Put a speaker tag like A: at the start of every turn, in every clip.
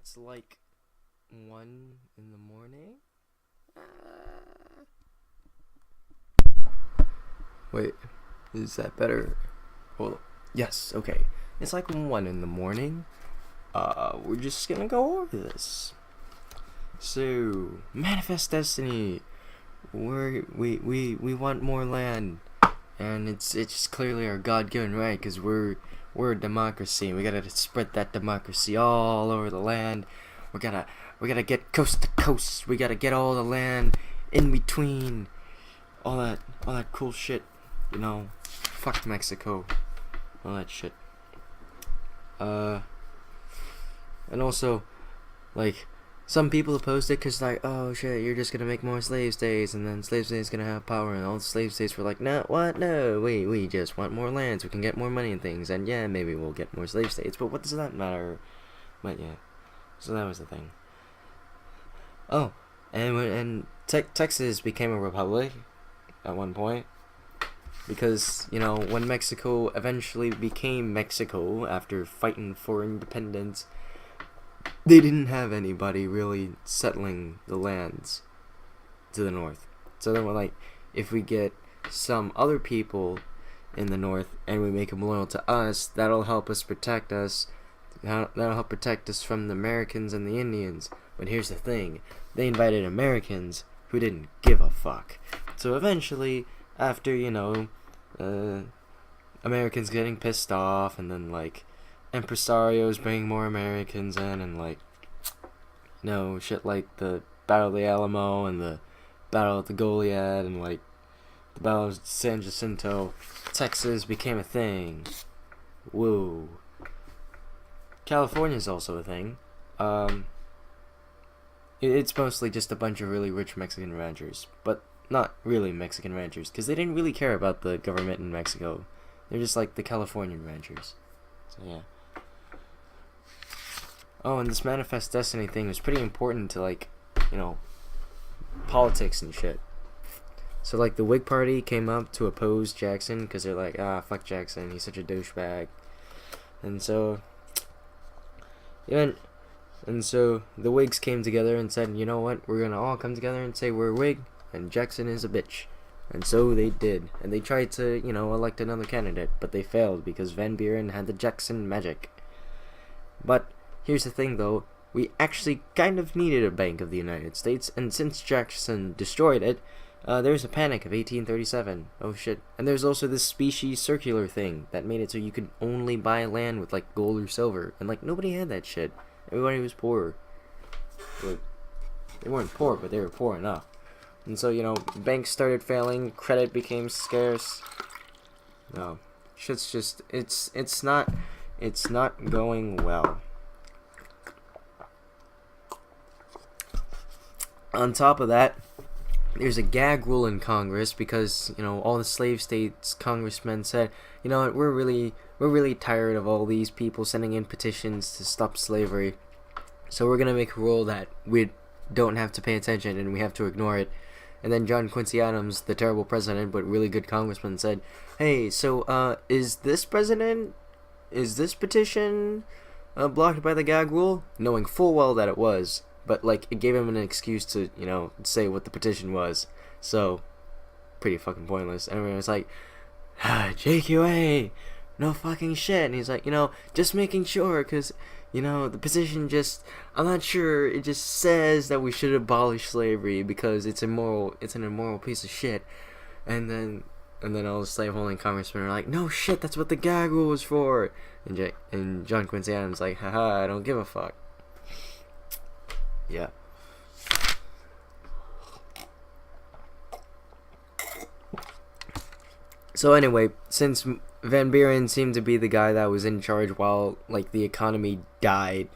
A: It's like 1 in the morning. Wait, is that better? Well, yes, okay. It's like 1 in the morning. We're just gonna go over this. So, manifest destiny. We want more land, and it's clearly our God-given right, because we're a democracy, and we gotta spread that democracy all over the land. We gotta get coast to coast. We gotta get all the land in between. All that cool shit. You know, fuck Mexico. All that shit. And also, like, some people opposed it because, like, oh shit, you're just gonna make more slave states, and then slave states gonna have power, and all the slave states were like, no, what? No, we just want more land so we can get more money and things, and yeah, maybe we'll get more slave states, but what does that matter? But yeah, so that was the thing. Oh, and Texas became a republic at one point. Because, you know, when Mexico eventually became Mexico after fighting for independence, they didn't have anybody really settling the lands to the north. So then we're like, if we get some other people in the north and we make them loyal to us, that'll help us protect us. That'll help protect us from the Americans and the Indians. But here's the thing, they invited Americans who didn't give a fuck. So eventually, after, you know, Americans getting pissed off, and then, like, impresarios bringing more Americans in, and, like, you know, shit like the Battle of the Alamo, and the Battle of the Goliad, and, like, the Battle of San Jacinto, Texas became a thing. Woo. California's also a thing. It's mostly just a bunch of really rich Mexican ranchers, but not really Mexican ranchers, because they didn't really care about the government in Mexico. They're just like the Californian ranchers. So yeah. Oh, and this manifest destiny thing was pretty important to, like, you know, politics and shit. So, like, the Whig Party came up to oppose Jackson, because they're like, fuck Jackson, he's such a douchebag. And so, and so the Whigs came together and said, you know what, we're gonna all come together and say we're a Whig, and Jackson is a bitch. And so they did. And they tried to, you know, elect another candidate, but they failed because Van Buren had the Jackson magic. But here's the thing, though. We actually kind of needed a Bank of the United States, and since Jackson destroyed it, there was a panic of 1837. Oh shit. And there's also this species circular thing that made it so you could only buy land with, like, gold or silver. And, like, nobody had that shit. Everybody was poor. But they weren't poor, but they were poor enough. And so, you know, banks started failing, credit became scarce. No, shit's just, it's not going well. On top of that, there's a gag rule in Congress because, you know, all the slave states congressmen said, you know what, we're really tired of all these people sending in petitions to stop slavery. So we're gonna make a rule that we don't have to pay attention and we have to ignore it. And then John Quincy Adams, the terrible president but really good congressman, said, hey, so, is this petition blocked by the gag rule? Knowing full well that it was. But, like, it gave him an excuse to, you know, say what the petition was. So, pretty fucking pointless. And everyone was like, JQA, no fucking shit. And he's like, you know, just making sure, because, you know, the petition just, I'm not sure, it just says that we should abolish slavery because it's immoral, it's an immoral piece of shit. And then all the slaveholding congressmen are like, no shit, that's what the gag rule was for. And John Quincy Adams like, haha, I don't give a fuck. Yeah. So anyway, since Van Buren seemed to be the guy that was in charge while, like, the economy died,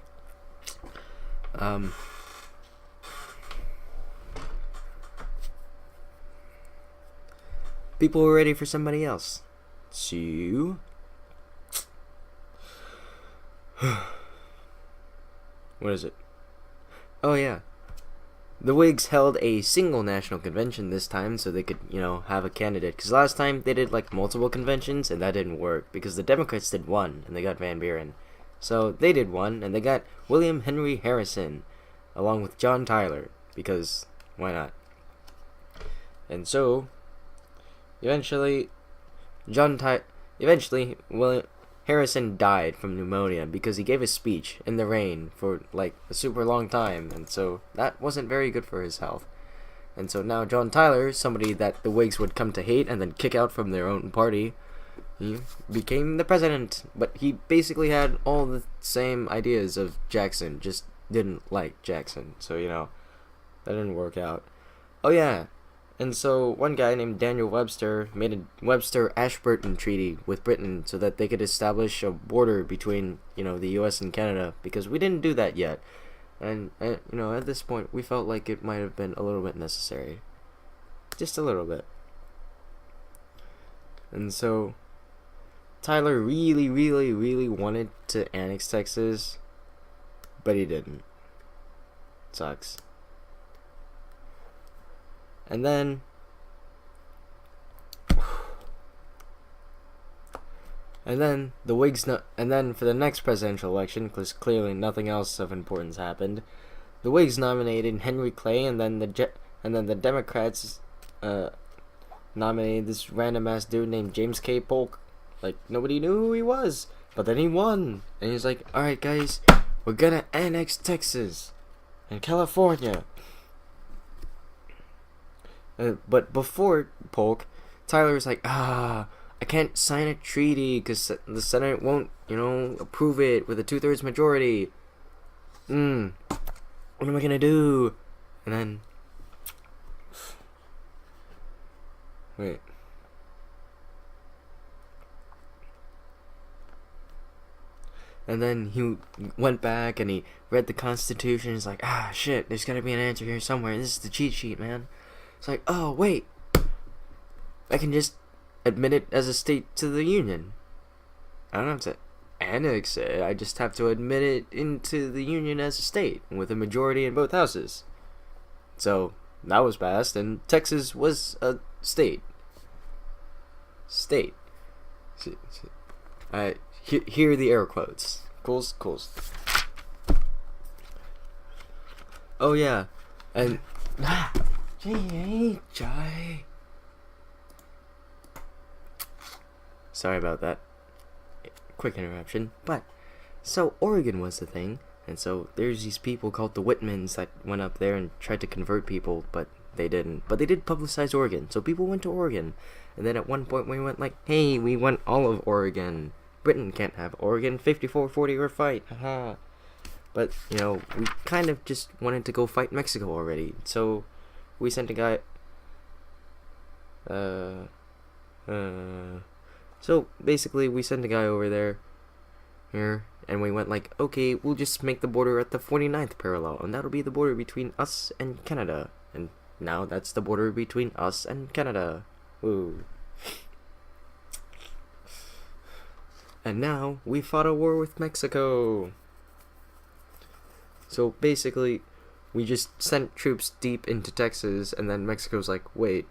A: people were ready for somebody else. So, what is it? Oh yeah. The Whigs held a single national convention this time so they could, you know, have a candidate. Because last time they did, like, multiple conventions and that didn't work because the Democrats did one and they got Van Buren. So they did one, and they got William Henry Harrison, along with John Tyler, because why not? And so, eventually, William Harrison died from pneumonia because he gave a speech in the rain for like a super long time, and so that wasn't very good for his health. And so now John Tyler, somebody that the Whigs would come to hate and then kick out from their own party, he became the president. But he basically had all the same ideas of Jackson, just didn't like Jackson. So, that didn't work out. Oh yeah, and so one guy named Daniel Webster made a Webster-Ashburton Treaty with Britain so that they could establish a border between, the U.S. and Canada, because we didn't do that yet. And at this point, we felt like it might have been a little bit necessary. Just a little bit. And so, Tyler really, really, really wanted to annex Texas, but he didn't. Sucks. And then the Whigs and then for the next presidential election, because clearly nothing else of importance happened, the Whigs nominated Henry Clay, and then the Democrats nominated this random ass dude named James K. Polk. Like, nobody knew who he was, but then he won, and he's like, "All right, guys, we're gonna annex Texas and California." But before Polk, Tyler was like, I can't sign a treaty because the Senate won't, approve it with a 2/3 majority. What am I gonna do? And then, wait. And then he went back and he read the Constitution. He's like, shit, there's gotta be an answer here somewhere. This is the cheat sheet, man. It's like, oh, wait. I can just admit it as a state to the Union. I don't have to annex it. I just have to admit it into the Union as a state with a majority in both houses. So, that was passed, and Texas was a state. State. Here are the air quotes. Cools. Oh, yeah. And... Jai. Sorry about that. Quick interruption. But, so Oregon was the thing, and so there's these people called the Whitmans that went up there and tried to convert people, but they didn't. But they did publicize Oregon, so people went to Oregon. And then at one point we went like, hey, we want all of Oregon. Britain can't have Oregon. 54-40 or fight. Haha. But, we kind of just wanted to go fight Mexico already, so... we sent a guy, so basically we sent a guy over here, and we went like, okay, we'll just make the border at the 49th parallel, and that'll be the border between us and Canada, and now that's the border between us and Canada, woo. And now, we fought a war with Mexico. So basically, we just sent troops deep into Texas, and then Mexico's like, wait,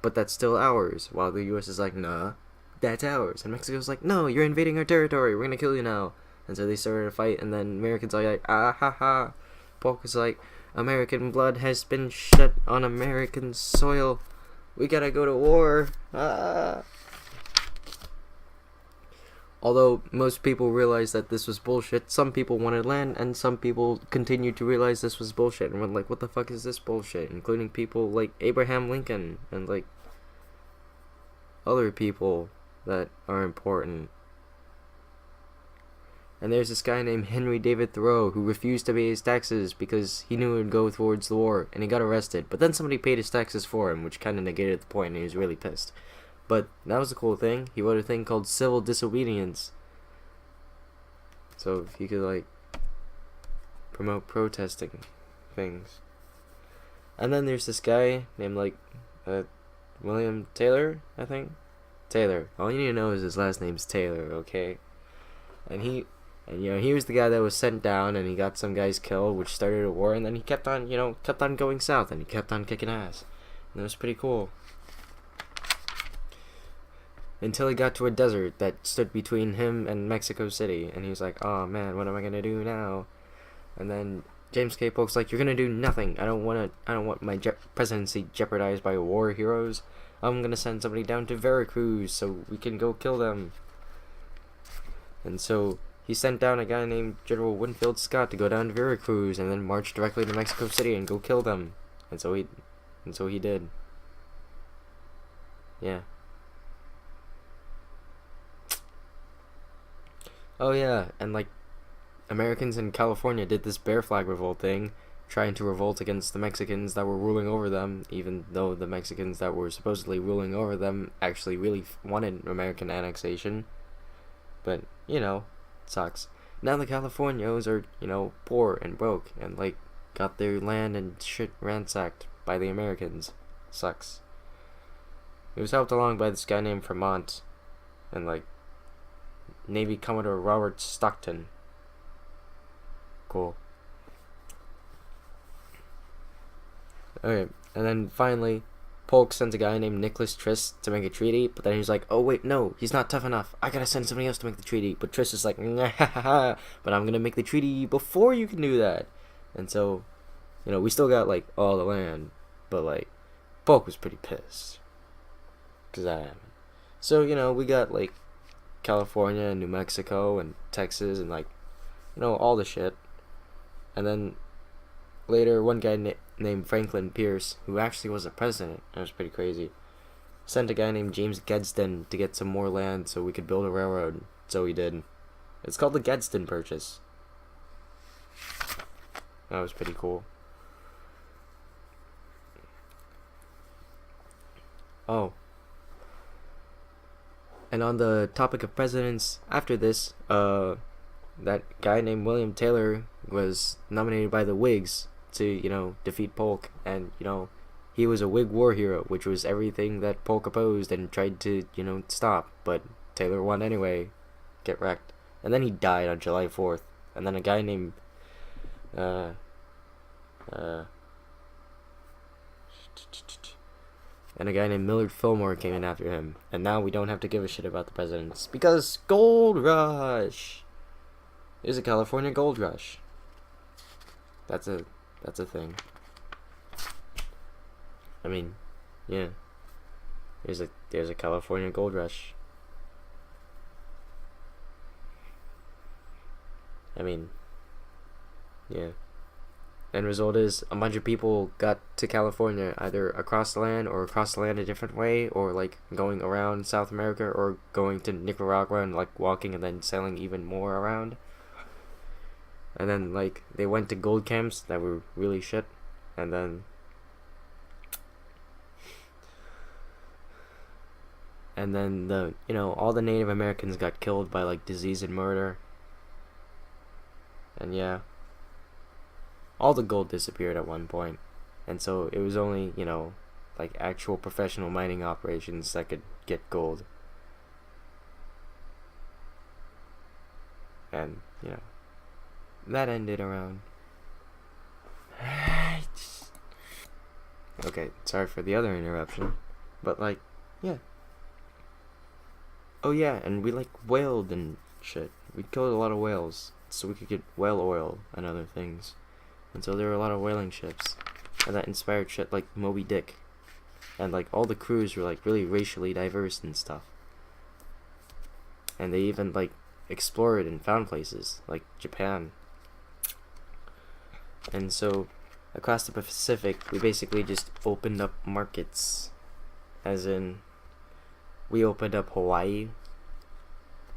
A: but that's still ours. While the U.S. is like, nah, that's ours. And Mexico's like, no, you're invading our territory. We're gonna kill you now. And so they started a fight, and then Americans are like, ah ha ha. Polk is like, American blood has been shed on American soil. We gotta go to war. Ah. Although most people realized that this was bullshit, some people wanted land, and some people continued to realize this was bullshit, and were like, what the fuck is this bullshit? Including people like Abraham Lincoln, and like, other people that are important. And there's this guy named Henry David Thoreau who refused to pay his taxes because he knew it would go towards the war, and he got arrested. But then somebody paid his taxes for him, which kind of negated the point, and he was really pissed. But that was a cool thing. He wrote a thing called civil disobedience. So he could, like, promote protesting things. And then there's this guy named, like, William Taylor, I think? Taylor. All you need to know is his last name's Taylor, okay? And he was the guy that was sent down, and he got some guys killed, which started a war, and then he kept on going south, and he kept on kicking ass. And it was pretty cool. until he got to a desert that stood between him and Mexico City, and he was like, oh man, what am I gonna do now? And then James K. Polk's like, you're gonna do nothing. I don't want my presidency jeopardized by war heroes. I'm gonna send somebody down to Veracruz so we can go kill them. And so he sent down a guy named General Winfield Scott to go down to Veracruz and then march directly to Mexico City and go kill them. And so he did. Yeah. Oh yeah, and like Americans in California did this bear flag revolt thing, trying to revolt against the Mexicans that were ruling over them, even though the Mexicans that were supposedly ruling over them actually really wanted American annexation. But, you know, it sucks. Now the Californios are, you know, poor and broke and, like, got their land and shit ransacked by the Americans. Sucks. It was helped along by this guy named Fremont and, like, Navy Commodore Robert Stockton. Cool. Okay, and then finally, Polk sent a guy named Nicholas Trist to make a treaty, but then he's like, oh wait, no, he's not tough enough. I gotta send somebody else to make the treaty. But Trist is like, nah, but I'm gonna make the treaty before you can do that. And so, you know, we still got, like, all the land, but, like, Polk was pretty pissed. Because that happened. So, you know, we got, like, California and New Mexico and Texas and, like, you know, all the shit. And then later, one guy named Franklin Pierce, who actually was a president, that was pretty crazy, sent a guy named James Gadsden to get some more land so we could build a railroad. So he did. It's called the Gadsden Purchase. That was pretty cool. Oh. And on the topic of presidents, after this, that guy named William Taylor was nominated by the Whigs to, you know, defeat Polk, and, you know, he was a Whig war hero, which was everything that Polk opposed and tried to, you know, stop, but Taylor won anyway. Get wrecked. And then he died on July 4th, and then a guy named, and a guy named Millard Fillmore came in after him, and now we don't have to give a shit about the presidents, because Gold Rush! There's a California Gold Rush. That's a thing. I mean, yeah. There's a California Gold Rush. I mean, yeah. End result is a bunch of people got to California either across the land or across the land a different way, or like going around South America or going to Nicaragua and like walking and then sailing even more around. And then, like, they went to gold camps that were really shit. And then the, you know, all the Native Americans got killed by, like, disease and murder. And yeah. All the gold disappeared at one point. And so it was only, you know, like, actual professional mining operations that could get gold. And, you know, that ended around. Okay, sorry for the other interruption. But, like, yeah. Oh, yeah, and we, like, whaled and shit. We killed a lot of whales so we could get whale oil and other things. And so there were a lot of whaling ships. And that inspired shit like Moby Dick. And, like, all the crews were, like, really racially diverse and stuff. And they even, like, explored and found places, like Japan. And so, across the Pacific, we basically just opened up markets. As in, we opened up Hawaii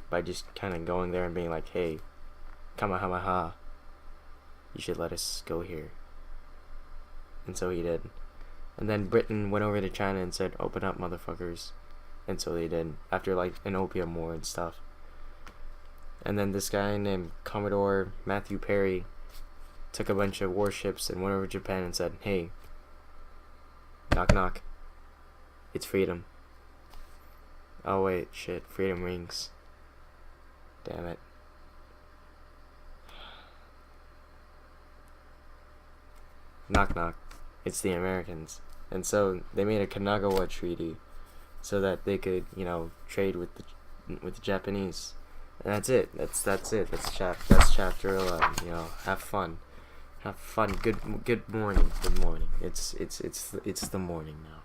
A: by just kind of going there and being like, hey, Kamehameha, you should let us go here. And so he did. And then Britain went over to China and said, open up, motherfuckers. And so they did, after, like, an opium war and stuff. And then this guy named Commodore Matthew Perry took a bunch of warships and went over to Japan and said, hey, knock knock, it's freedom. Oh wait, shit, freedom rings. Damn it. Knock knock, it's the Americans. And so they made a Kanagawa Treaty so that they could, trade with the Japanese. And that's it. That's it. That's chapter 11. Have fun. Have fun. Good morning. Good morning. It's the morning now.